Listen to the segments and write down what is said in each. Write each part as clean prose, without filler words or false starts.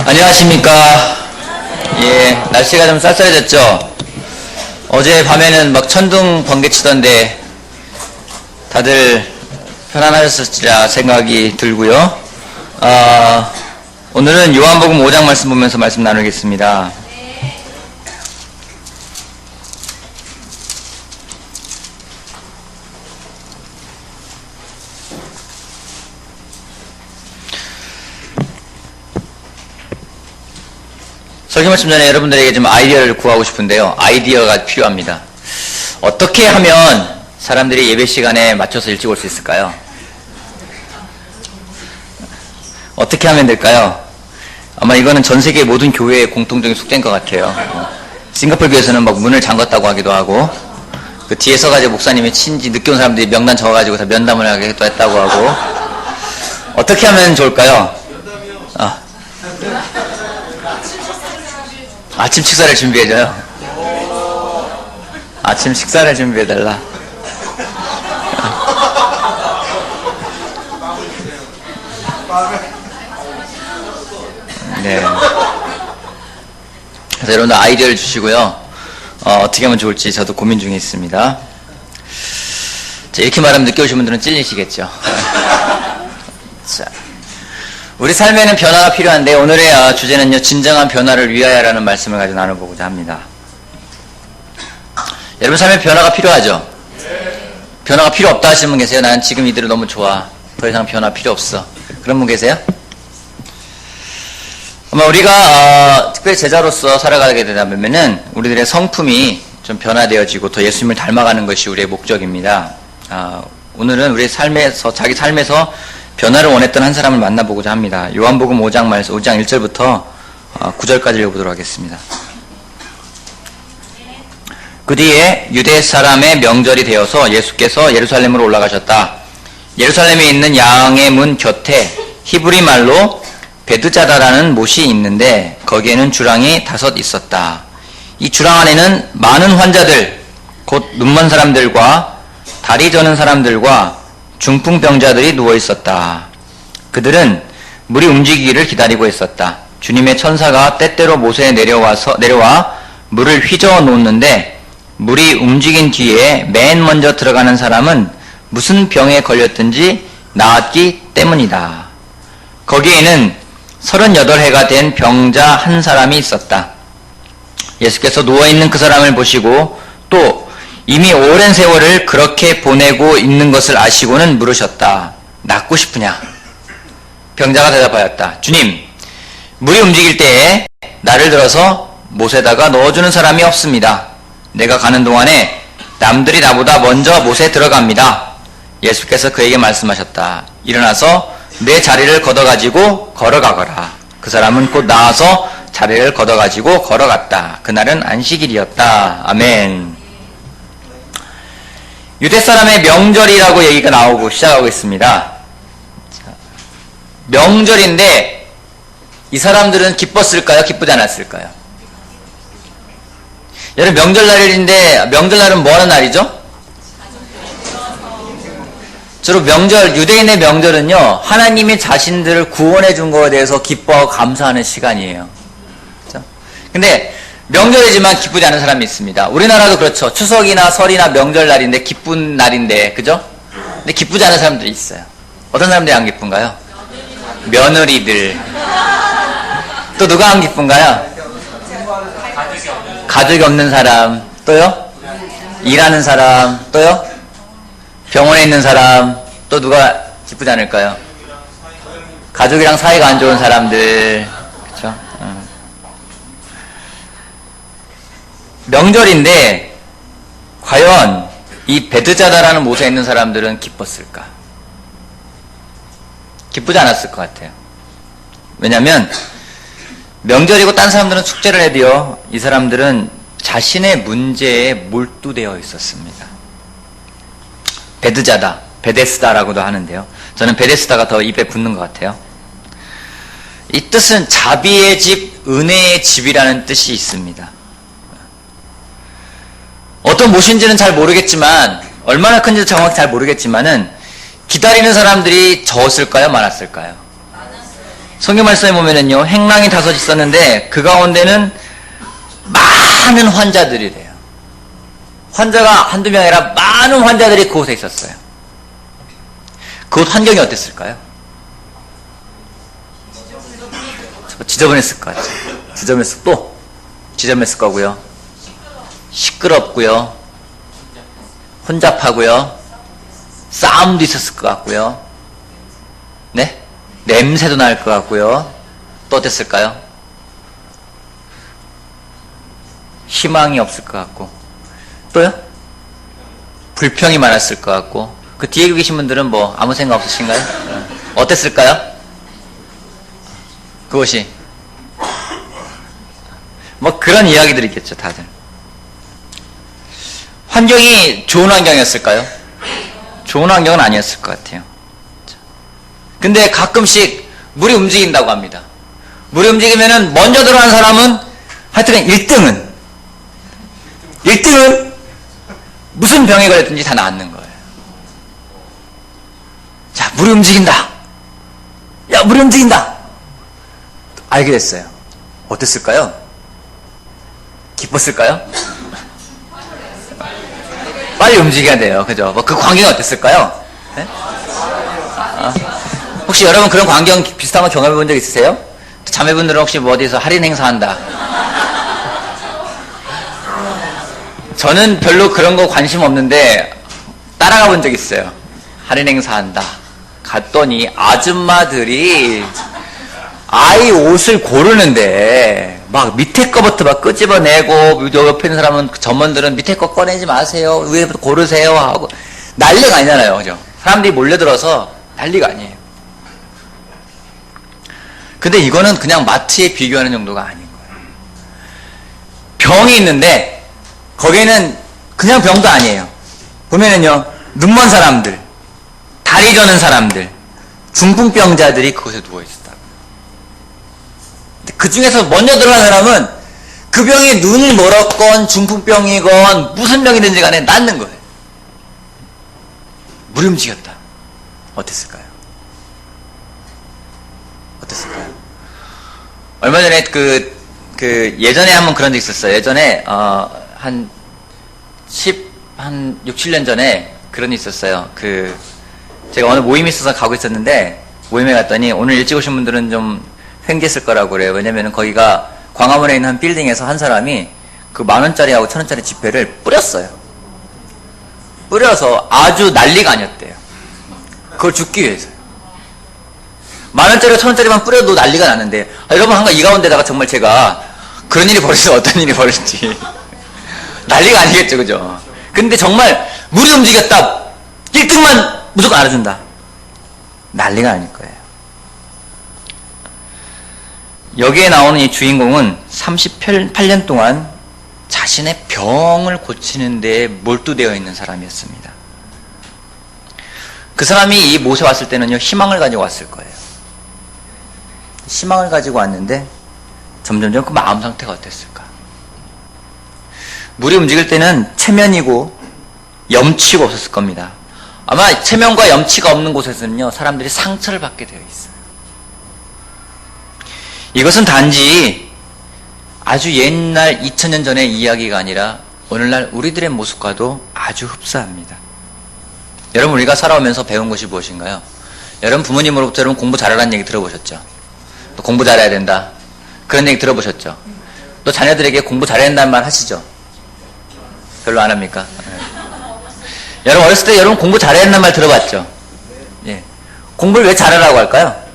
안녕하십니까. 예, 날씨가 좀 쌀쌀해졌죠. 어제 밤에는 막 천둥 번개 치던데 다들 편안하셨을지라 생각이 들고요. 오늘은 요한복음 5장 말씀 보면서 말씀 나누겠습니다. 설교 말씀 전에 여러분들에게 좀 아이디어를 구하고 싶은데요. 아이디어가 필요합니다. 어떻게 하면 사람들이 예배 시간에 맞춰서 일찍 올 수 있을까요? 어떻게 하면 될까요? 아마 이거는 전 세계 모든 교회의 공통적인 숙제인 것 같아요. 싱가포르 교회에서는 막 문을 잠갔다고 하기도 하고, 그 뒤에 서가지고 목사님이 친지 늦게 온 사람들이 명단 적어가지고 다 면담을 하기도 했다고 하고, 어떻게 하면 좋을까요? 아침 식사를 준비해줘요. 아침 식사를 준비해달라. 네. 그래서 여러분들 아이디어를 주시고요. 어떻게 하면 좋을지 저도 고민 중에 있습니다. 자, 이렇게 말하면 늦게 오신 분들은 찔리시겠죠. 자. 우리 삶에는 변화가 필요한데 오늘의 주제는요, 진정한 변화를 위하여라는 말씀을 가지고 나눠보고자 합니다. 여러분 삶에 변화가 필요하죠? 변화가 필요 없다 하시는 분 계세요? 난 지금 이대로 너무 좋아. 더 이상 변화 필요 없어. 그런 분 계세요? 아마 우리가 특별히 제자로서 살아가게 되다 보면은 우리들의 성품이 좀 변화되어지고 더 예수님을 닮아가는 것이 우리의 목적입니다. 오늘은 우리의 삶에서, 자기 삶에서 변화를 원했던 한 사람을 만나보고자 합니다. 요한복음 5장 1절부터 9절까지 읽어보도록 하겠습니다. 그 뒤에 유대 사람의 명절이 되어서 예수께서 예루살렘으로 올라가셨다. 예루살렘에 있는 양의 문 곁에 히브리 말로 베드자다라는 못이 있는데 거기에는 주랑이 5 있었다. 이 주랑 안에는 많은 환자들, 곧 눈먼 사람들과 다리 저는 사람들과 중풍병자들이 누워있었다. 그들은 물이 움직이기를 기다리고 있었다. 주님의 천사가 때때로 못에 내려와 물을 휘저어 놓는데 물이 움직인 뒤에 맨 먼저 들어가는 사람은 무슨 병에 걸렸든지 나았기 때문이다. 거기에는 38해가 된 병자 한 사람이 있었다. 예수께서 누워있는 그 사람을 보시고 또 이미 오랜 세월을 그렇게 보내고 있는 것을 아시고는 물으셨다. 낫고 싶으냐? 병자가 대답하였다. 주님, 물이 움직일 때에 나를 들어서 못에다가 넣어주는 사람이 없습니다. 내가 가는 동안에 남들이 나보다 먼저 못에 들어갑니다. 예수께서 그에게 말씀하셨다. 일어나서 내 자리를 걷어가지고 걸어가거라. 그 사람은 곧 나와서 자리를 걷어가지고 걸어갔다. 그날은 안식일이었다. 아멘. 유대 사람의 명절이라고 얘기가 나오고 시작하고 있습니다. 명절인데 이 사람들은 기뻤을까요? 기쁘지 않았을까요? 여러분 명절날인데 명절날은 뭐 하는 날이죠? 주로 유대인의 명절은요, 하나님이 자신들을 구원해 준 것에 대해서 기뻐하고 감사하는 시간이에요. 그렇죠? 근데 명절이지만 기쁘지 않은 사람이 있습니다. 우리나라도 그렇죠. 추석이나 설이나 명절날인데 기쁜 날인데, 그죠? 근데 기쁘지 않은 사람들이 있어요. 어떤 사람들이 안 기쁜가요? 며느리들. 또 누가 안 기쁜가요? 가족이 없는 사람. 또요? 일하는 사람. 또요? 병원에 있는 사람. 또 누가 기쁘지 않을까요? 가족이랑 사이가 안 좋은 사람들. 그렇죠? 명절인데 과연 이 베드자다라는 못에 있는 사람들은 기뻤을까? 기쁘지 않았을 것 같아요. 왜냐하면 명절이고 딴 사람들은 축제를 해도요, 이 사람들은 자신의 문제에 몰두되어 있었습니다. 베드자다, 베데스다라고도 하는데요, 저는 베데스다가 더 입에 붙는 것 같아요. 이 뜻은 자비의 집, 은혜의 집이라는 뜻이 있습니다. 어떤 못인지는 잘 모르겠지만, 얼마나 큰지 정확히 잘 모르겠지만은 기다리는 사람들이 적었을까요? 많았을까요? 성경 말씀에 보면은요, 행랑이 5 있었는데 그 가운데는 많은 환자들이래요. 환자가 한두 명이 아니라 많은 환자들이 그곳에 있었어요. 그곳 환경이 어땠을까요? 지저분했을 것 같아요. 지저분했을 거고요. 시끄럽고요. 혼잡하고요. 싸움도 있었을 것 같고요. 네? 냄새도 날 것 같고요. 또 어땠을까요? 희망이 없을 것 같고. 또요? 불평이 많았을 것 같고. 그 뒤에 계신 분들은 뭐 아무 생각 없으신가요? 어땠을까요? 그것이 뭐 그런 이야기들이 있겠죠. 다들. 환경이 좋은 환경이었을까요? 좋은 환경은 아니었을 것 같아요. 근데 가끔씩 물이 움직인다고 합니다. 물이 움직이면은 먼저 들어간 사람은 하여튼 1등은 무슨 병에 걸렸든지 다 낫는 거예요. 자, 물이 움직인다. 야, 물이 움직인다. 알게 됐어요. 어땠을까요? 기뻤을까요? 빨리 움직여야 돼요. 그죠? 뭐 그 광경이 어땠을까요? 네? 혹시 여러분 그런 광경 비슷한 거 경험해 본 적 있으세요? 자매분들은 혹시 뭐 어디서 할인 행사한다. 저는 별로 그런 거 관심 없는데 따라가 본 적 있어요. 할인 행사한다. 갔더니 아줌마들이 아이 옷을 고르는데 막 밑에 거부터 막 끄집어내고, 옆에 있는 사람은, 전문들은 밑에 거 꺼내지 마세요, 위에부터 고르세요 하고 난리가 아니잖아요. 그죠? 사람들이 몰려들어서 난리가 아니에요. 근데 이거는 그냥 마트에 비교하는 정도가 아닌 거예요. 병이 있는데 거기에는 그냥 병도 아니에요. 보면은요, 눈먼 사람들, 다리 저는 사람들, 중풍병자들이 그곳에 누워있었다. 그 중에서 먼저 들어간 사람은 그 병이 눈이 멀었건 중풍병이건 무슨 병이든지 간에 낫는 거예요. 물이 움직였다. 어땠을까요? 얼마 전에 예전에 한번 그런 적 있었어요. 예전에 한 6, 7년 전에 그런 일이 있었어요. 제가 어느 모임이 있어서 가고 있었는데, 모임에 갔더니 오늘 일찍 오신 분들은 좀 횡재했을 거라고 그래요. 왜냐면 거기가 광화문에 있는 한 빌딩에서 한 사람이 그 10,000원짜리하고 1,000원짜리 지폐를 뿌렸어요. 뿌려서 아주 난리가 아니었대요. 그걸 줍기 위해서요. 10,000원짜리와 1,000원짜리만 뿌려도 난리가 나는데, 여러분 한가 이 가운데다가 정말 제가 그런 일이 벌어지면 어떤 일이 벌어질지 난리가 아니겠죠, 그죠? 근데 정말 물이 움직였다, 1등만 무조건 알아준다, 난리가 아닐 거예요. 여기에 나오는 이 주인공은 38년 동안 자신의 병을 고치는 데 몰두되어 있는 사람이었습니다. 그 사람이 이 못에 왔을 때는요, 희망을 가지고 왔을 거예요. 희망을 가지고 왔는데 점점점 그 마음 상태가 어땠을까? 물이 움직일 때는 체면이고 염치가 없었을 겁니다. 아마 체면과 염치가 없는 곳에서는요, 사람들이 상처를 받게 되어 있어요. 이것은 단지 아주 옛날 2000년 전의 이야기가 아니라 오늘날 우리들의 모습과도 아주 흡사합니다. 여러분, 우리가 살아오면서 배운 것이 무엇인가요? 여러분, 부모님으로부터 여러분 공부 잘하라는 얘기 들어보셨죠? 또 공부 잘해야 된다, 그런 얘기 들어보셨죠? 또 자녀들에게 공부 잘해야 된다는 말 하시죠? 별로 안 합니까? 여러분, 어렸을 때 여러분 공부 잘해야 된다는 말 들어봤죠? 예. 공부를 왜 잘하라고 할까요?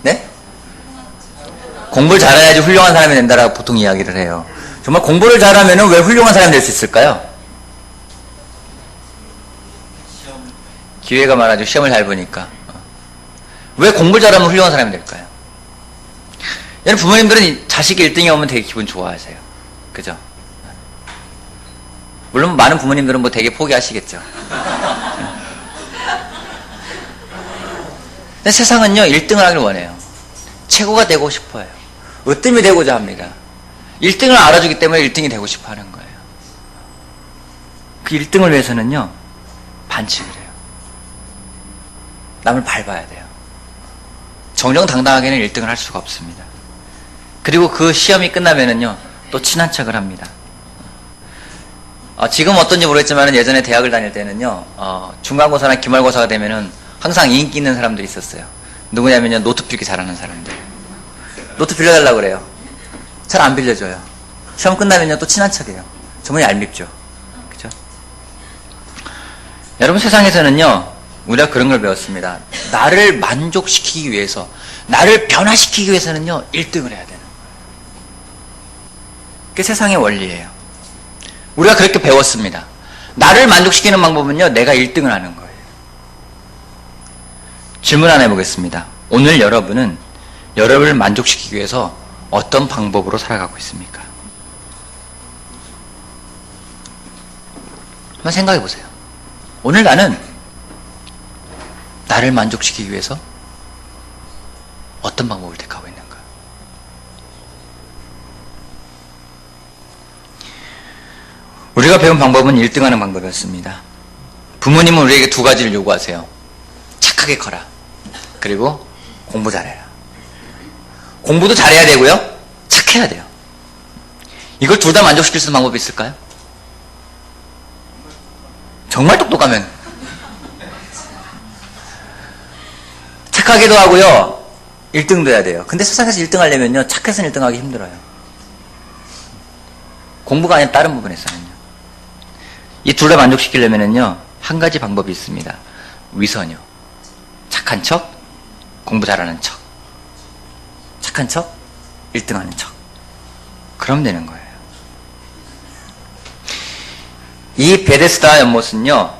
네? 공부를 잘해야지 훌륭한 사람이 된다라고 보통 이야기를 해요. 정말 공부를 잘하면 왜 훌륭한 사람이 될 수 있을까요? 기회가 많아지고 시험을 잘 보니까. 왜 공부를 잘하면 훌륭한 사람이 될까요? 여러분, 부모님들은 자식이 1등이 오면 되게 기분 좋아하세요. 그죠? 물론 많은 부모님들은 뭐 되게 포기하시겠죠. 근데 세상은요, 1등을 하길 원해요. 최고가 되고 싶어요. 으뜸이 되고자 합니다. 1등을 알아주기 때문에 1등이 되고 싶어 하는 거예요. 그 1등을 위해서는요, 반칙을 해요. 남을 밟아야 돼요. 정정당당하게는 1등을 할 수가 없습니다. 그리고 그 시험이 끝나면은요, 또 친한 척을 합니다. 지금 어떤지 모르겠지만 예전에 대학을 다닐 때는요, 중간고사나 기말고사가 되면은 항상 인기 있는 사람들이 있었어요. 누구냐면요, 노트 필기 잘하는 사람들. 노트 빌려달라고 그래요. 잘 안 빌려줘요. 시험 끝나면요, 또 친한 척해요. 정말 얄밉죠. 그죠? 여러분, 세상에서는요, 우리가 그런 걸 배웠습니다. 나를 만족시키기 위해서, 나를 변화시키기 위해서는요, 1등을 해야 되는 거예요. 그게 세상의 원리예요. 우리가 그렇게 배웠습니다. 나를 만족시키는 방법은요, 내가 1등을 하는 거예요. 질문 하나 해보겠습니다. 오늘 여러분은 여러분을 만족시키기 위해서 어떤 방법으로 살아가고 있습니까? 한번 생각해 보세요. 오늘 나는 나를 만족시키기 위해서 어떤 방법을 택하고 있는가? 우리가 배운 방법은 1등하는 방법이었습니다. 부모님은 우리에게 두 가지를 요구하세요. 착하게 커라. 그리고 공부 잘해라. 공부도 잘해야 되고요. 착해야 돼요. 이걸 둘 다 만족시킬 수 있는 방법이 있을까요? 정말 똑똑하면. 착하게도 하고요. 1등도 해야 돼요. 근데 세상에서 1등 하려면요. 착해서는 1등 하기 힘들어요. 공부가 아닌 다른 부분에서는요. 이 둘 다 만족시키려면요. 한 가지 방법이 있습니다. 위선이요. 착한 척, 공부 잘하는 척. 착한 척, 1등 하는 척. 그럼 되는 거예요. 이 베데스다 연못은요,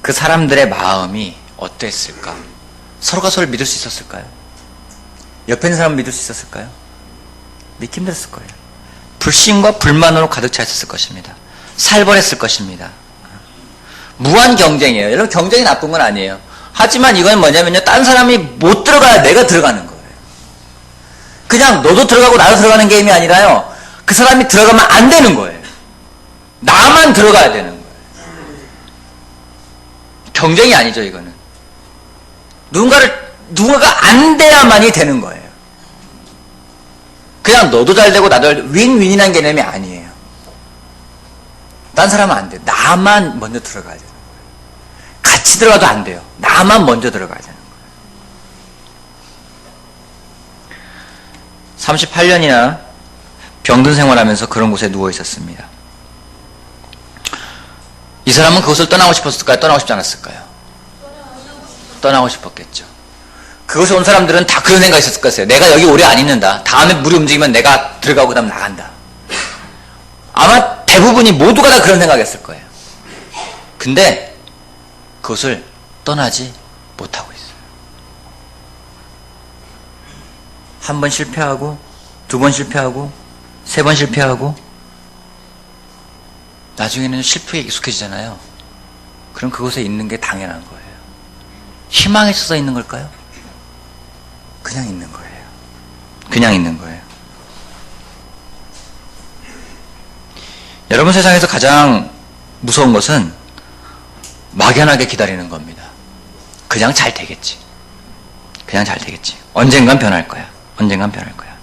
그 사람들의 마음이 어땠을까? 서로가 서로를 믿을 수 있었을까요? 옆에 있는 사람을 믿을 수 있었을까요? 믿기 힘들었을 거예요. 불신과 불만으로 가득 차 있었을 것입니다. 살벌했을 것입니다. 무한 경쟁이에요. 여러분, 경쟁이 나쁜 건 아니에요. 하지만 이건 뭐냐면요, 딴 사람이 못 들어가야 내가 들어가는 거예요. 그냥 너도 들어가고 나도 들어가는 게임이 아니라요, 그 사람이 들어가면 안 되는 거예요. 나만 들어가야 되는 거예요. 경쟁이 아니죠, 이거는. 누군가가 안 돼야만이 되는 거예요. 그냥 너도 잘 되고 나도 잘 되고, 윈윈이라는 개념이 아니에요. 딴 사람은 안 돼요. 나만 먼저 들어가야 되는 거예요. 같이 들어가도 안 돼요. 나만 먼저 들어가야 되는 거예요. 38년이나 병든 생활하면서 그런 곳에 누워 있었습니다. 이 사람은 그곳을 떠나고 싶었을까요? 떠나고 싶지 않았을까요? 떠나고 싶었겠죠. 그곳에 온 사람들은 다 그런 생각이 있었을 거예요. 내가 여기 오래 안 있는다. 다음에 물이 움직이면 내가 들어가고 그 다음 나간다. 아마 대부분이 모두가 다 그런 생각이었을 거예요. 근데 그것을 떠나지 못하고 있어요. 한 번 실패하고, 두 번 실패하고, 세 번 실패하고, 나중에는 실패에 익숙해지잖아요. 그럼 그곳에 있는 게 당연한 거예요. 희망에 있어서 있는 걸까요? 그냥 있는 거예요. 그냥 있는 거예요. 여러분, 세상에서 가장 무서운 것은 막연하게 기다리는 겁니다. 그냥 잘 되겠지. 그냥 잘 되겠지. 언젠간 변할 거야. 언젠간 변할 거야.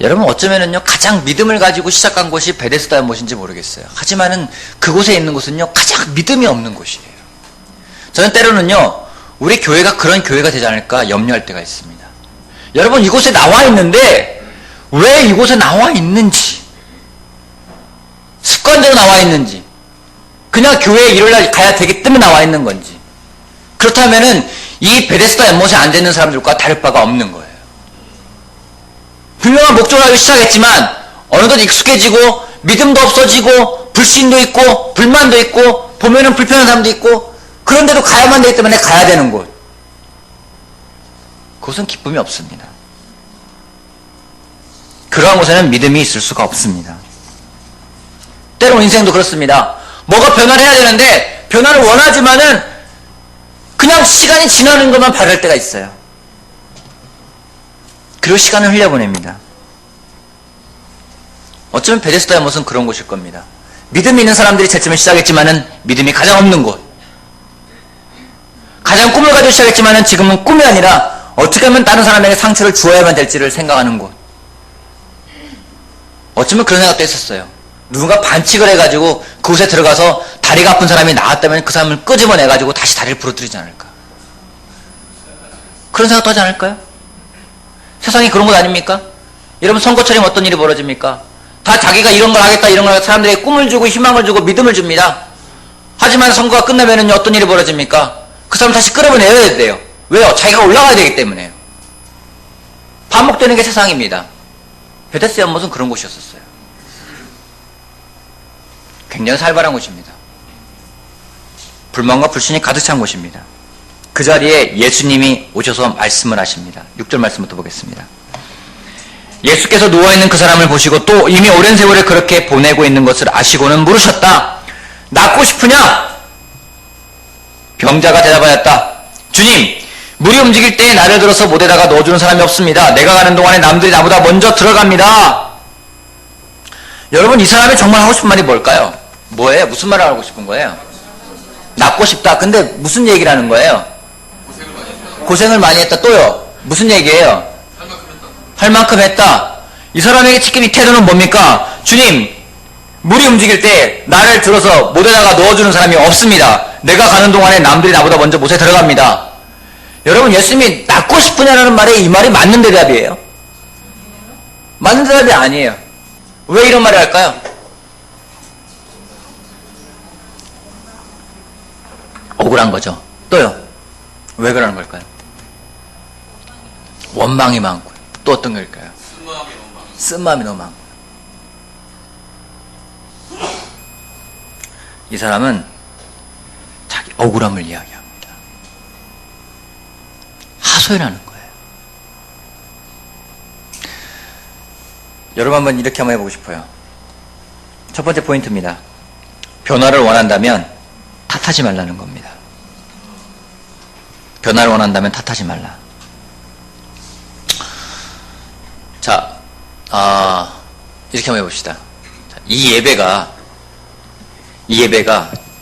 여러분, 어쩌면은요, 가장 믿음을 가지고 시작한 곳이 베데스다 연못인지 모르겠어요. 하지만은 그곳에 있는 곳은요, 가장 믿음이 없는 곳이에요. 저는 때로는요, 우리 교회가 그런 교회가 되지 않을까 염려할 때가 있습니다. 여러분, 이곳에 나와 있는데 왜 이곳에 나와 있는지, 습관대로 나와 있는지, 그냥 교회에 일요일날 가야 되기 때문에 나와 있는 건지, 그렇다면은 이 베데스다 연못에 앉아있는 사람들과 다를 바가 없는 거예요. 분명한 목적을 알고 시작했지만 어느덧 익숙해지고 믿음도 없어지고 불신도 있고 불만도 있고 보면은 불편한 사람도 있고, 그런데도 가야만 되기 때문에 가야 되는 곳, 그것은 기쁨이 없습니다. 그러한 곳에는 믿음이 있을 수가 없습니다. 때로 인생도 그렇습니다. 뭐가 변화를 해야 되는데 변화를 원하지만은 그냥 시간이 지나는 것만 바랄 때가 있어요. 그리고 시간을 흘려보냅니다. 어쩌면 베데스다 연못은 그런 곳일 겁니다. 믿음이 있는 사람들이 제쯤에 시작했지만은 믿음이 가장 없는 곳. 가장 꿈을 가지고 시작했지만 지금은 꿈이 아니라 어떻게 하면 다른 사람에게 상처를 주어야만 될지를 생각하는 곳. 어쩌면 그런 생각도 했었어요. 누군가 반칙을 해가지고 그곳에 들어가서 다리가 아픈 사람이 나왔다면 그 사람을 끄집어내가지고 다시 다리를 부러뜨리지 않을까. 그런 생각도 하지 않을까요? 세상이 그런 것 아닙니까? 여러분 선거처럼 어떤 일이 벌어집니까? 다 자기가 이런 걸 하겠다 이런 걸 하겠다 사람들에게 꿈을 주고 희망을 주고 믿음을 줍니다. 하지만 선거가 끝나면 어떤 일이 벌어집니까? 그 사람 다시 끌어내야 돼요. 왜요? 자기가 올라가야 되기 때문에요. 반복되는 게 세상입니다. 베데스 연못은 그런 곳이었었어요. 굉장히 살벌한 곳입니다. 불만과 불신이 가득 찬 곳입니다. 그 자리에 예수님이 오셔서 말씀을 하십니다. 6절 말씀부터 보겠습니다. 예수께서 누워있는 그 사람을 보시고 또 이미 오랜 세월을 그렇게 보내고 있는 것을 아시고는 물으셨다. 낫고 싶으냐? 병자가 대답하였다. 주님, 물이 움직일 때 나를 들어서 못에다가 넣어주는 사람이 없습니다. 내가 가는 동안에 남들이 나보다 먼저 들어갑니다. 여러분, 이 사람이 정말 하고 싶은 말이 뭘까요? 뭐예요? 무슨 말을 하고 싶은 거예요? 낫고 싶다. 근데 무슨 얘기를 하는 거예요? 고생을 많이 했다. 또요? 무슨 얘기예요? 할 만큼 했다. 이 사람에게 지금 이 태도는 뭡니까? 주님, 물이 움직일 때 나를 들어서 못에다가 넣어주는 사람이 없습니다. 내가 가는 동안에 남들이 나보다 먼저 못에 들어갑니다. 여러분, 예수님이 낫고 싶으냐는 말에 이 말이 맞는 대답이에요? 맞는 대답이 아니에요. 왜 이런 말을 할까요? 억울한 거죠. 또요? 왜 그러는 걸까요? 원망이 많고요. 또 어떤 걸까요? 쓴마음이 너무 많고요. 이 사람은 자기 억울함을 이야기합니다. 하소연하는 거예요. 여러분 한번 이렇게 한번 해보고 싶어요. 첫 번째 포인트입니다. 변화를 원한다면 탓하지 말라는 겁니다. 변화를 원한다면 탓하지 말라. 자, 이렇게 한번 해봅시다. 이 예배가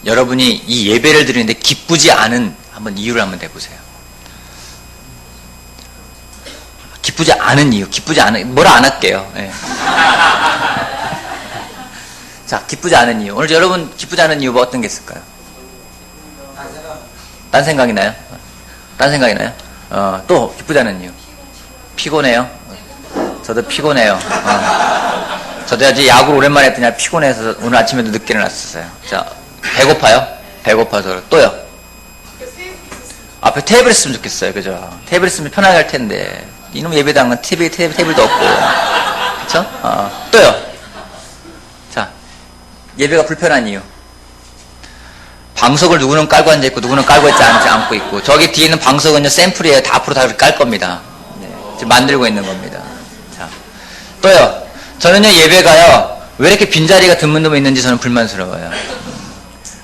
여러분이 이 예배를 드리는데 기쁘지 않은 한번 이유를 한번 내보세요. 기쁘지 않은 이유, 뭐라 안 할게요. 네. 자, 기쁘지 않은 이유. 오늘 여러분 기쁘지 않은 이유가 어떤 게 있을까요? 딴 생각이 나요? 또 기쁘지 않은 이유. 피곤해요? 저도 피곤해요. 저도 아직 야구를 오랜만에 했더니 피곤해서 오늘 아침에도 늦게 일어났었어요. 자, 배고파요? 배고파서. 또요? 앞에 테이블 있으면 좋겠어요. 그죠? 테이블 있으면 편하게 할 텐데. 이놈 예배당은 테이블도 없고. 그쵸? 또요? 자, 예배가 불편한 이유. 방석을 누구는 깔고 앉아있고 누구는 깔고 있지 않고 있고 저기 뒤에 있는 방석은요 샘플이에요. 다 앞으로 다 깔 겁니다. 네, 지금 만들고 있는 겁니다. 자, 또요. 저는요 예배가요 왜 이렇게 빈자리가 드문드문 있는지 저는 불만스러워요.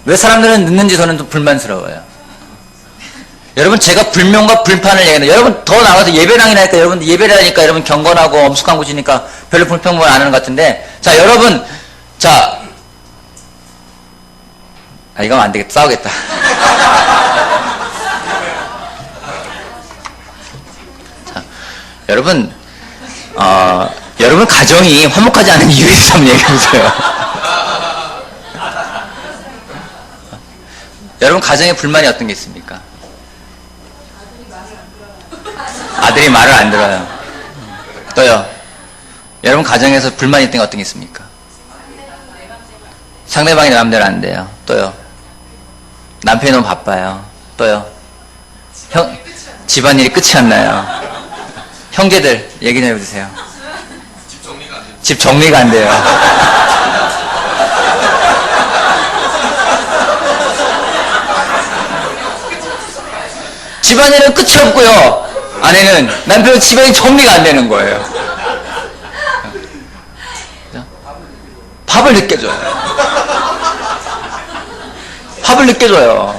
왜 사람들은 늦는지 저는 좀 불만스러워요. 여러분 제가 불명과 불판을 얘기해요. 여러분 더 나가서 예배당이라니까 여러분 예배라니까 여러분 경건하고 엄숙한 곳이니까 별로 불평을 안 하는 것 같은데 자 여러분 자 이거면 안 되겠다. 싸우겠다. 자, 여러분 가정이 화목하지 않은 이유에 대해서 한번 얘기해보세요. 여러분 가정에 불만이 어떤 게 있습니까? 아들이 말을 안 들어요. 또요. 여러분 가정에서 불만이 있던 게 어떤 게 있습니까? 상대방이 내 맘대로 안 돼요. 또요. 남편이 너무 바빠요. 또요. 집안일이 끝이 안 나요. 형제들 얘기 좀 해주세요. 집 정리가 안 돼요. 집안일은 끝이 없고요. 아내는 남편은 집안이 정리가 안 되는 거예요. 밥을 늦게 줘요. 밥을 늦게 줘요.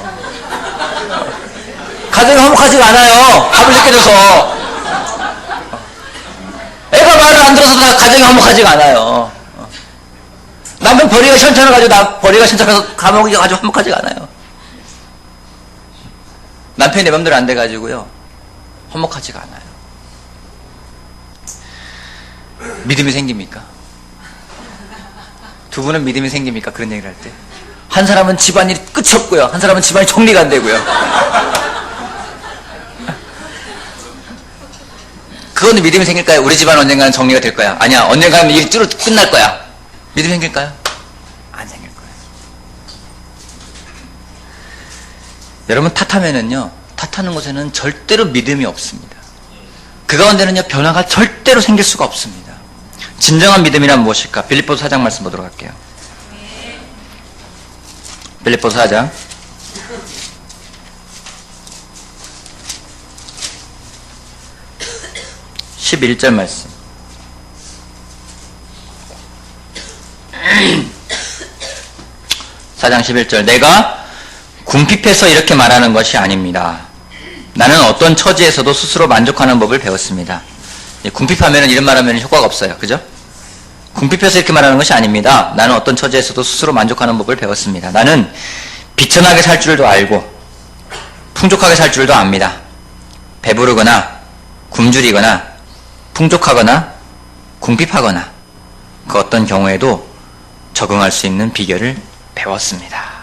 가정이 화목하지가 않아요. 밥을 늦게 줘서. 애가 말을 안 들어서 다 가정이 화목하지가 않아요. 남편 벌이가 시원찮아가지고 나 벌이가 시원찮아서 감옥이 가지고 화목하지가 않아요. 남편이 내 맘대로 안 돼가지고요. 화목하지가 않아요. 믿음이 생깁니까? 두 분은 믿음이 생깁니까? 그런 얘기를 할 때. 한 사람은 집안일이 끝이 없고요. 한 사람은 집안이 정리가 안 되고요. 그거는 믿음이 생길까요? 우리 집안 언젠가는 정리가 될 거야. 아니야, 언젠가는 일이 끝날 거야. 믿음이 생길까요? 안 생길 거예요. 여러분, 탓하면은요, 탓하는 곳에는 절대로 믿음이 없습니다. 그 가운데는요, 변화가 절대로 생길 수가 없습니다. 진정한 믿음이란 무엇일까? 빌립보서 4장 말씀 보도록 할게요. 빌립보서 4장 11절 말씀. (4장 11절) 내가 궁핍해서 이렇게 말하는 것이 아닙니다. 나는 어떤 처지에서도 스스로 만족하는 법을 배웠습니다. 궁핍하면 이런 말하면 효과가 없어요. 그죠? 궁핍해서 이렇게 말하는 것이 아닙니다. 나는 어떤 처지에서도 스스로 만족하는 법을 배웠습니다. 나는 비천하게 살 줄도 알고 풍족하게 살 줄도 압니다. 배부르거나 굶주리거나 풍족하거나 궁핍하거나 그 어떤 경우에도 적응할 수 있는 비결을 배웠습니다.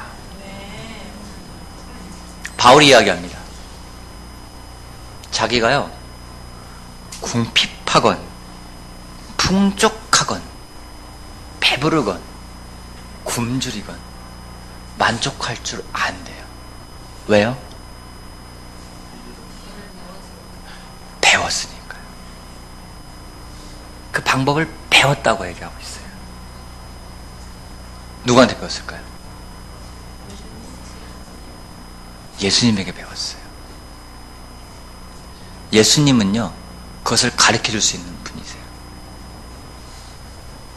바울이 이야기합니다. 자기가요, 궁핍하건 풍족하건 배부르건 굶주리건 만족할 줄 안대요. 왜요? 배웠으니까요. 그 방법을 배웠다고 얘기하고 있어요. 누구한테 배웠을까요? 예수님에게 배웠어요. 예수님은요, 그것을 가르쳐줄 수 있는 분이세요.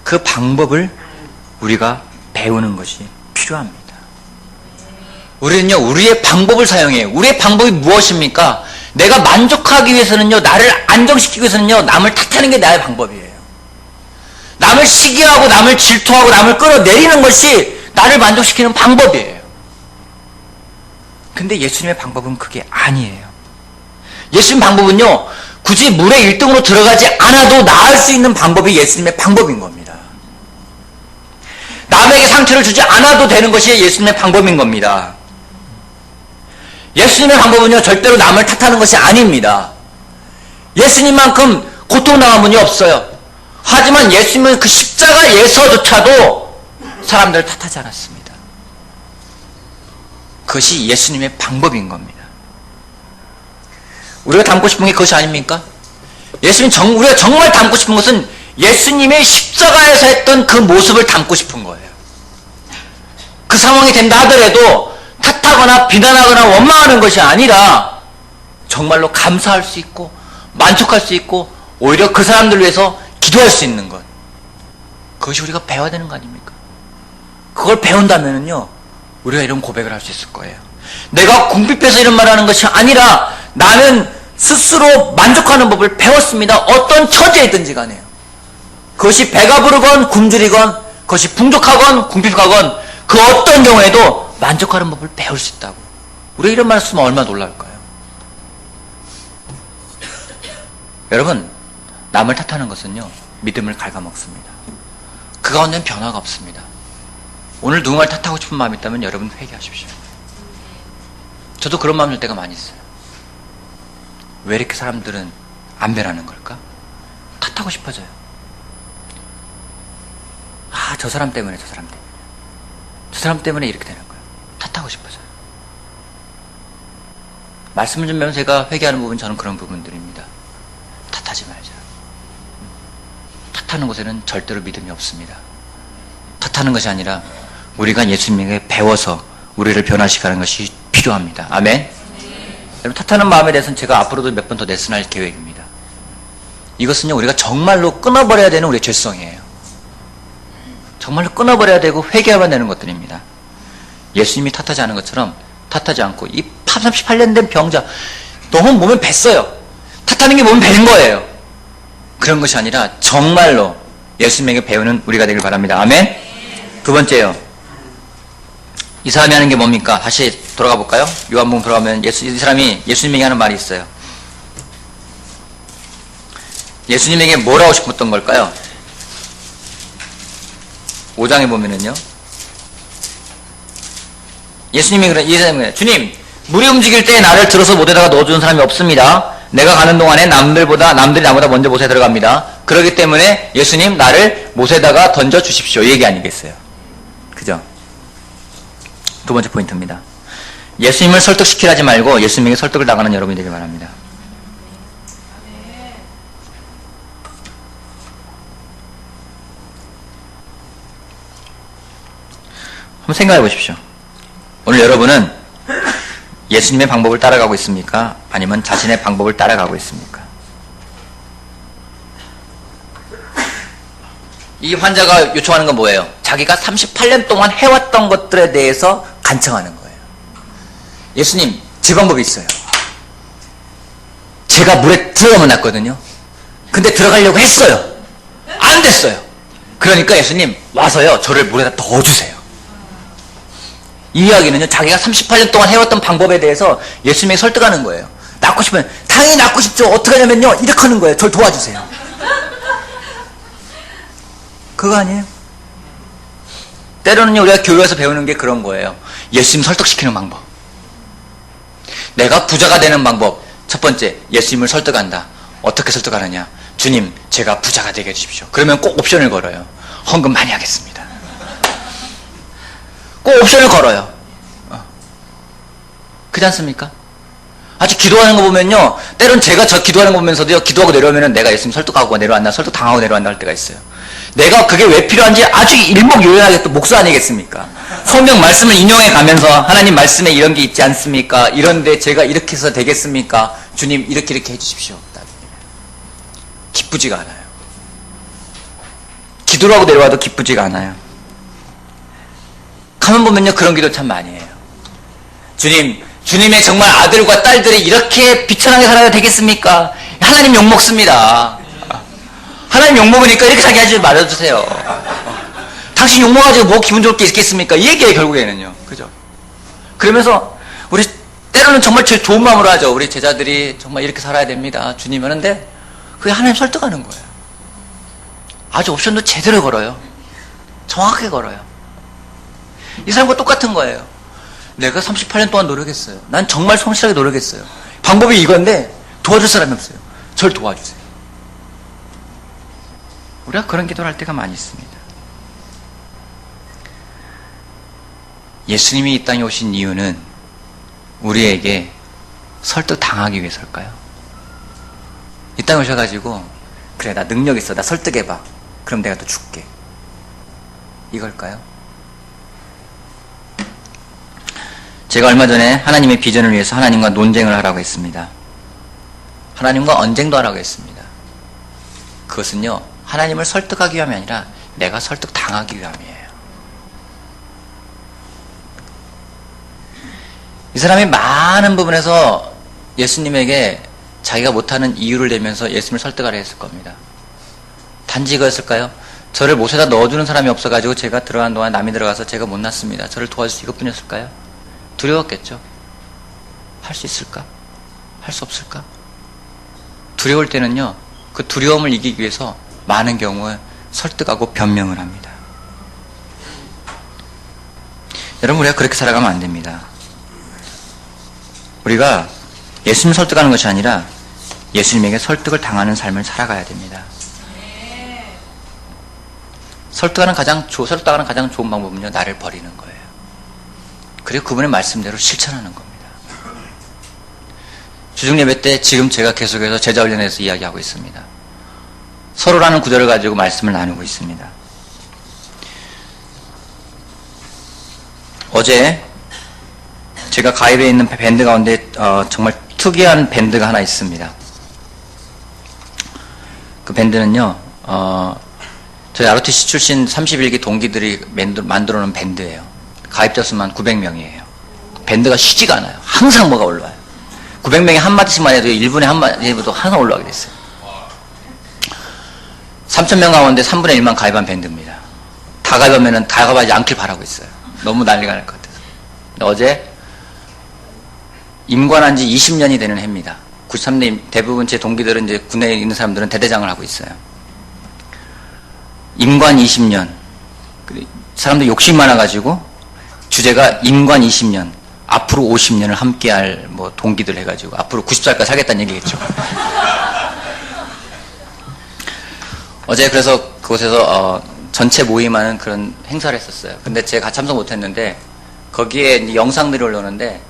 그 방법을 우리가 배우는 것이 필요합니다. 우리는요, 우리의 방법을 사용해요. 우리의 방법이 무엇입니까? 내가 만족하기 위해서는요, 나를 안정시키기 위해서는요, 남을 탓하는 게 나의 방법이에요. 남을 시기하고 남을 질투하고 남을 끌어내리는 것이 나를 만족시키는 방법이에요. 근데 예수님의 방법은 그게 아니에요. 예수님 방법은요, 굳이 물의 1등으로 들어가지 않아도 나을 수 있는 방법이 예수님의 방법인 겁니다. 남에게 상처를 주지 않아도 되는 것이 예수님의 방법인 겁니다. 예수님의 방법은요, 절대로 남을 탓하는 것이 아닙니다. 예수님만큼 고통당한 분이 없어요. 하지만 예수님은 그 십자가에서조차도 사람들을 탓하지 않았습니다. 그것이 예수님의 방법인 겁니다. 우리가 닮고 싶은 게 그것이 아닙니까? 우리가 정말 닮고 싶은 것은 예수님의 십자가에서 했던 그 모습을 닮고 싶은 거예요. 그 상황이 된다 하더라도 탓하거나 비난하거나 원망하는 것이 아니라 정말로 감사할 수 있고 만족할 수 있고 오히려 그 사람들을 위해서 기도할 수 있는 것. 그것이 우리가 배워야 되는 거 아닙니까? 그걸 배운다면요, 우리가 이런 고백을 할 수 있을 거예요. 내가 궁핍해서 이런 말을 하는 것이 아니라 나는 스스로 만족하는 법을 배웠습니다. 어떤 처지에 있든지 간에요. 그것이 배가 부르건 굶주리건 그것이 풍족하건 궁핍하건 그 어떤 경우에도 만족하는 법을 배울 수 있다고. 우리가 이런 말을 쓰면 얼마나 놀랄까요? 여러분, 남을 탓하는 것은요, 믿음을 갉아먹습니다. 그 가운데는 변화가 없습니다. 오늘 누군가를 탓하고 싶은 마음이 있다면 여러분 회개하십시오. 저도 그런 마음 들 때가 많이 있어요. 왜 이렇게 사람들은 안 변하는 걸까? 탓하고 싶어져요. 저 사람 때문에 저 사람 때문에 이렇게 되는 거예요. 탓하고 싶어져요. 말씀을 좀 배우면 제가 회개하는 부분, 저는 그런 부분들입니다. 탓하지 말자. 탓하는 곳에는 절대로 믿음이 없습니다. 탓하는 것이 아니라 우리가 예수님에게 배워서 우리를 변화시키는 것이 필요합니다. 아멘. 여러분, 탓하는 마음에 대해서는 제가 앞으로도 몇 번 더 레슨할 계획입니다. 이것은요, 우리가 정말로 끊어버려야 되는 우리의 죄성이에요. 정말로 끊어버려야 되고 회개해야 되는 것들입니다. 예수님이 탓하지 않은 것처럼 탓하지 않고 이 38년 된 병자 너무 몸에 뱄어요. 탓하는 게 몸에 뱄 거예요. 그런 것이 아니라 정말로 예수님에게 배우는 우리가 되길 바랍니다. 아멘. 두 번째요, 이 사람이 하는 게 뭡니까? 다시 돌아가 볼까요? 요한복음 돌아가면 이 사람이 예수님에게 하는 말이 있어요. 예수님에게 뭘 하고 싶었던 걸까요? 5장에 보면은요. 예수님이 그래, 주님, 물이 움직일 때 나를 들어서 못에다가 넣어주는 사람이 없습니다. 내가 가는 동안에 남들이 나보다 먼저 못에 들어갑니다. 그렇기 때문에 예수님 나를 못에다가 던져 주십시오. 이 얘기 아니겠어요? 그죠? 두 번째 포인트입니다. 예수님을 설득시키라지 말고 예수님에게 설득을 당하는 여러분이 되길 바랍니다. 한번 생각해 보십시오. 오늘 여러분은 예수님의 방법을 따라가고 있습니까? 아니면 자신의 방법을 따라가고 있습니까? 이 환자가 요청하는 건 뭐예요? 자기가 38년 동안 해왔던 것들에 대해서 간청하는 거예요. 예수님, 제 방법이 있어요. 제가 물에 들어가면 낫거든요. 근데 들어가려고 했어요. 안 됐어요. 그러니까 예수님, 와서요, 저를 물에다 넣어주세요. 이 이야기는요, 자기가 38년 동안 해왔던 방법에 대해서 예수님에게 설득하는 거예요. 낫고 싶으면, 당연히 낫고 싶죠. 어떻게 하냐면요, 이렇게 하는 거예요. 저를 도와주세요. 그거 아니에요? 때로는요, 우리가 교회에서 배우는 게 그런 거예요. 예수님 설득시키는 방법. 내가 부자가 되는 방법. 첫 번째, 예수님을 설득한다. 어떻게 설득하느냐? 주님, 제가 부자가 되게 해주십시오. 그러면 꼭 옵션을 걸어요. 헌금 많이 하겠습니다. 꼭 옵션을 걸어요. 그렇지 않습니까? 아주 기도하는 거 보면요, 때론 제가 저 기도하는 거 보면서도요, 기도하고 내려오면은 내가 예수님 설득하고 내려왔나, 설득당하고 내려왔나 할 때가 있어요. 내가 그게 왜 필요한지 아주 일목요연하게 또 목수 아니겠습니까? 성경 말씀을 인용해 가면서 하나님 말씀에 이런 게 있지 않습니까? 이런데 제가 이렇게 해서 되겠습니까? 주님 이렇게 해주십시오. 기쁘지가 않아요. 기도를 하고 내려와도 기쁘지가 않아요. 가만 보면요, 그런 기도 참 많이 해요. 주님, 주님의 정말 아들과 딸들이 이렇게 비천하게 살아야 되겠습니까? 하나님 욕먹습니다. 하나님 욕먹으니까 이렇게 살게 하지 말아주세요. 당신 욕먹어가지고 뭐 기분 좋을 게 있겠습니까? 이 얘기예요, 결국에는요. 그죠? 그러면서 우리 때로는 정말 제일 좋은 마음으로 하죠. 우리 제자들이 정말 이렇게 살아야 됩니다. 주님 하는데 그게 하나님 설득하는 거예요. 아주 옵션도 제대로 걸어요. 정확하게 걸어요. 이 사람과 똑같은 거예요. 내가 38년 동안 노력했어요. 난 정말 성실하게 노력했어요. 방법이 이건데 도와줄 사람이 없어요. 절 도와주세요. 우리가 그런 기도를 할 때가 많이 있습니다. 예수님이 이 땅에 오신 이유는 우리에게 설득당하기 위해서일까요? 이 땅에 오셔가지고 그래, 나 능력 있어, 나 설득해봐, 그럼 내가 또 줄게, 이걸까요? 제가 얼마 전에 하나님의 비전을 위해서 하나님과 논쟁을 하라고 했습니다. 하나님과 언쟁도 하라고 했습니다. 그것은요, 하나님을 설득하기 위함이 아니라 내가 설득당하기 위함이에요. 이 사람이 많은 부분에서 예수님에게 자기가 못하는 이유를 대면서 예수님을 설득하려 했을 겁니다. 단지 이거였을까요? 저를 못에다 넣어주는 사람이 없어가지고 제가 들어간 동안 남이 들어가서 제가 못 났습니다. 저를 도와줄 수 이것뿐이었을까요? 두려웠겠죠. 할 수 있을까? 할 수 없을까? 두려울 때는요, 그 두려움을 이기기 위해서 많은 경우에 설득하고 변명을 합니다. 여러분, 우리가 그렇게 살아가면 안 됩니다. 우리가 예수님을 설득하는 것이 아니라 예수님에게 설득을 당하는 삶을 살아가야 됩니다. 설득하는 가장 좋은 방법은요, 나를 버리는 거예요. 그리고 그분의 말씀대로 실천하는 겁니다. 주중예배 때 지금 제가 계속해서 제자 훈련에서 이야기하고 있습니다. 서로라는 구절을 가지고 말씀을 나누고 있습니다. 어제 제가 가입해 있는 밴드 가운데 정말 특이한 밴드가 하나 있습니다. 그 밴드는요, 저희 ROTC 출신 31기 동기들이 만들어 놓은 밴드예요. 가입자 수만 900명이에요. 밴드가 쉬지가 않아요. 항상 뭐가 올라와요. 900명이 한마디씩만 해도 1분에 한마디도 항상 올라가게 됐어요. 3,000명 가운데 3분의 1만 가입한 밴드입니다. 다 가입하면은 다 가입하지 않길 바라고 있어요. 너무 난리가 날 것 같아서. 어제 임관한 지 20년이 되는 해입니다. 93년 대부분 제 동기들은 이제 군내에 있는 사람들은 대대장을 하고 있어요. 임관 20년. 사람들 욕심 많아가지고 주제가 임관 20년. 앞으로 50년을 함께할 뭐 동기들 해가지고 앞으로 90살까지 살겠다는 얘기겠죠. 어제 그래서 그곳에서 전체 모임하는 그런 행사를 했었어요. 근데 제가 참석 못했는데 거기에 이제 영상들이 올라오는데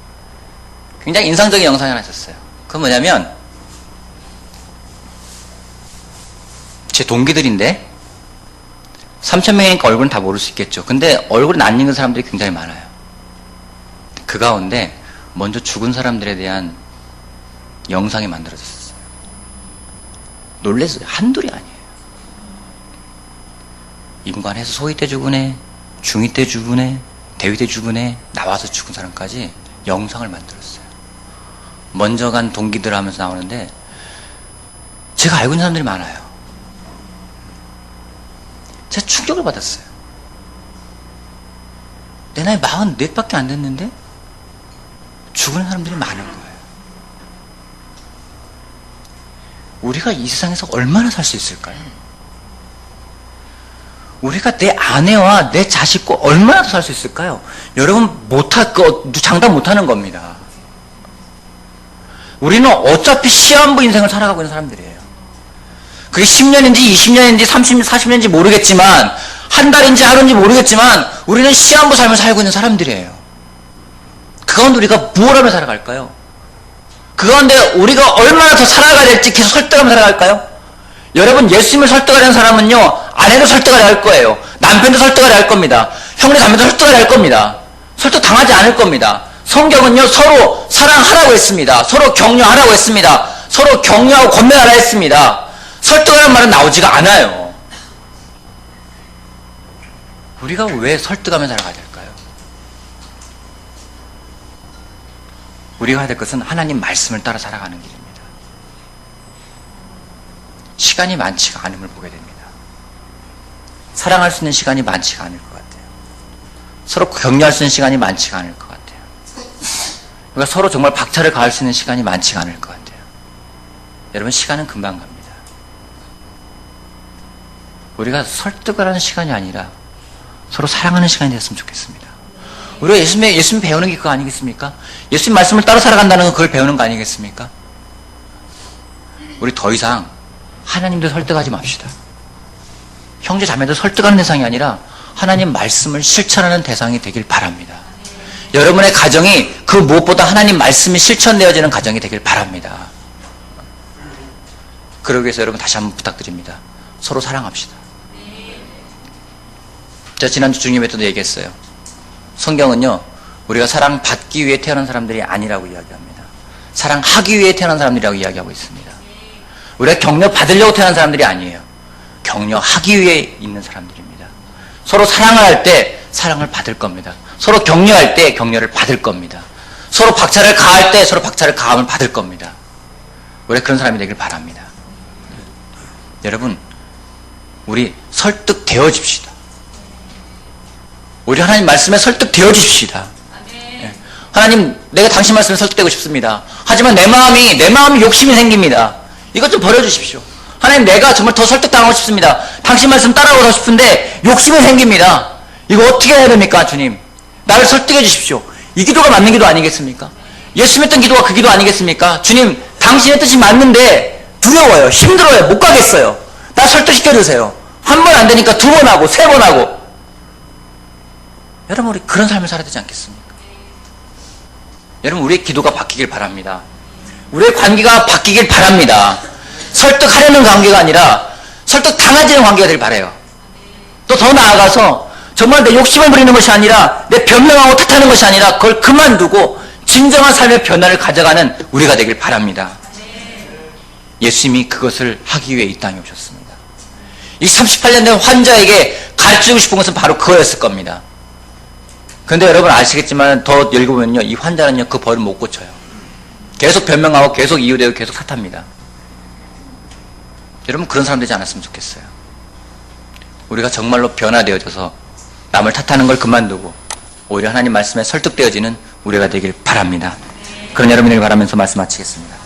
굉장히 인상적인 영상이 하나 있었어요. 그건 뭐냐면 제 동기들인데 3,000명이니까 얼굴은 다 모를 수 있겠죠. 근데 얼굴이 안 익은 사람들이 굉장히 많아요. 그 가운데 먼저 죽은 사람들에 대한 영상이 만들어졌어요. 놀랬어요. 한둘이 아니에요. 임관해서 소위 때 죽은 애, 중2 때 죽은 애, 대위 때 죽은 애, 나와서 죽은 사람까지 영상을 만들었어요. 먼저 간 동기들 하면서 나오는데 제가 알고 있는 사람들이 많아요. 제가 충격을 받았어요. 내 나이 44밖에 안 됐는데 죽은 사람들이 많은 거예요. 우리가 이 세상에서 얼마나 살 수 있을까요? 우리가 내 아내와 내 자식과 얼마나 더 살 수 있을까요? 여러분 장담 못하는 겁니다. 우리는 어차피 시한부 인생을 살아가고 있는 사람들이에요. 그게 10년인지 20년인지 30년, 40년인지 모르겠지만 한 달인지 하루인지 모르겠지만 우리는 시한부 삶을 살고 있는 사람들이에요. 그 가운데 우리가 무엇 하며 살아갈까요? 그 가운데 우리가 얼마나 더 살아가야 될지 계속 설득하며 살아갈까요? 여러분, 예수님을 설득하려는 사람은요, 아내도 설득하려 할 거예요. 남편도 설득하려 할 겁니다. 형제 자매도 설득하려 할 겁니다. 설득 당하지 않을 겁니다. 성경은요, 서로 사랑하라고 했습니다. 서로 격려하라고 했습니다. 서로 격려하고 권면하라 했습니다. 설득하라는 말은 나오지가 않아요. 우리가 왜 설득하며 살아가야 될까요? 우리가 해야 될 것은 하나님 말씀을 따라 살아가는 길입니다. 시간이 많지가 않음을 보게 됩니다. 사랑할 수 있는 시간이 많지가 않을 것 같아요. 서로 격려할 수 있는 시간이 많지가 않을 것 같아요. 그러니까 서로 정말 박차를 가할 수 있는 시간이 많지가 않을 것 같아요. 여러분, 시간은 금방 갑니다. 우리가 설득을 하는 시간이 아니라 서로 사랑하는 시간이 됐으면 좋겠습니다. 우리가 예수님 배우는 게 그거 아니겠습니까? 예수님 말씀을 따라 살아간다는 건 그걸 배우는 거 아니겠습니까? 우리 더 이상 하나님도 설득하지 맙시다. 형제 자매도 설득하는 대상이 아니라 하나님 말씀을 실천하는 대상이 되길 바랍니다. 여러분의 가정이 그 무엇보다 하나님 말씀이 실천되어지는 가정이 되길 바랍니다. 그러기 위해서 여러분 다시 한번 부탁드립니다. 서로 사랑합시다. 제가 지난주 주님의 때도 얘기했어요. 성경은요, 우리가 사랑받기 위해 태어난 사람들이 아니라고 이야기합니다. 사랑하기 위해 태어난 사람들이라고 이야기하고 있습니다. 우리가 격려받으려고 태어난 사람들이 아니에요. 격려하기 위해 있는 사람들입니다. 서로 사랑을 할 때 사랑을 받을 겁니다. 서로 격려할 때 격려를 받을 겁니다. 서로 박차를 가할 때 서로 박차를 가함을 받을 겁니다. 우리가 그런 사람이 되길 바랍니다. 여러분, 우리 설득되어집시다. 우리 하나님 말씀에 설득되어집시다. 하나님, 내가 당신 말씀에 설득되고 싶습니다. 하지만 내 마음이 욕심이 생깁니다. 이것 좀 버려주십시오. 하나님, 내가 정말 더 설득당하고 싶습니다. 당신 말씀 따라오고 싶은데 욕심이 생깁니다. 이거 어떻게 해야 됩니까, 주님? 나를 설득해 주십시오. 이 기도가 맞는 기도 아니겠습니까? 예수 했던 기도가 그 기도 아니겠습니까? 주님, 당신의 뜻이 맞는데 두려워요. 힘들어요. 못 가겠어요. 나 설득시켜 주세요. 한 번 안 되니까 2번 하고 3번 하고. 여러분, 우리 그런 삶을 살아야 되지 않겠습니까? 여러분, 우리의 기도가 바뀌길 바랍니다. 우리의 관계가 바뀌길 바랍니다. 설득하려는 관계가 아니라 설득당하지는 관계가 되길 바라요. 또 더 나아가서 정말 내 욕심을 부리는 것이 아니라 내 변명하고 탓하는 것이 아니라 그걸 그만두고 진정한 삶의 변화를 가져가는 우리가 되길 바랍니다. 예수님이 그것을 하기 위해 이 땅에 오셨습니다. 이 38년 된 환자에게 가르치고 싶은 것은 바로 그거였을 겁니다. 그런데 여러분 아시겠지만 더 읽어보면요, 이 환자는요, 그 벌을 못 고쳐요. 계속 변명하고 계속 이유되고 계속 탓합니다. 여러분, 그런 사람 되지 않았으면 좋겠어요. 우리가 정말로 변화되어져서 남을 탓하는 걸 그만두고 오히려 하나님 말씀에 설득되어지는 우리가 되길 바랍니다. 그런 여러분에게 바라면서 말씀 마치겠습니다.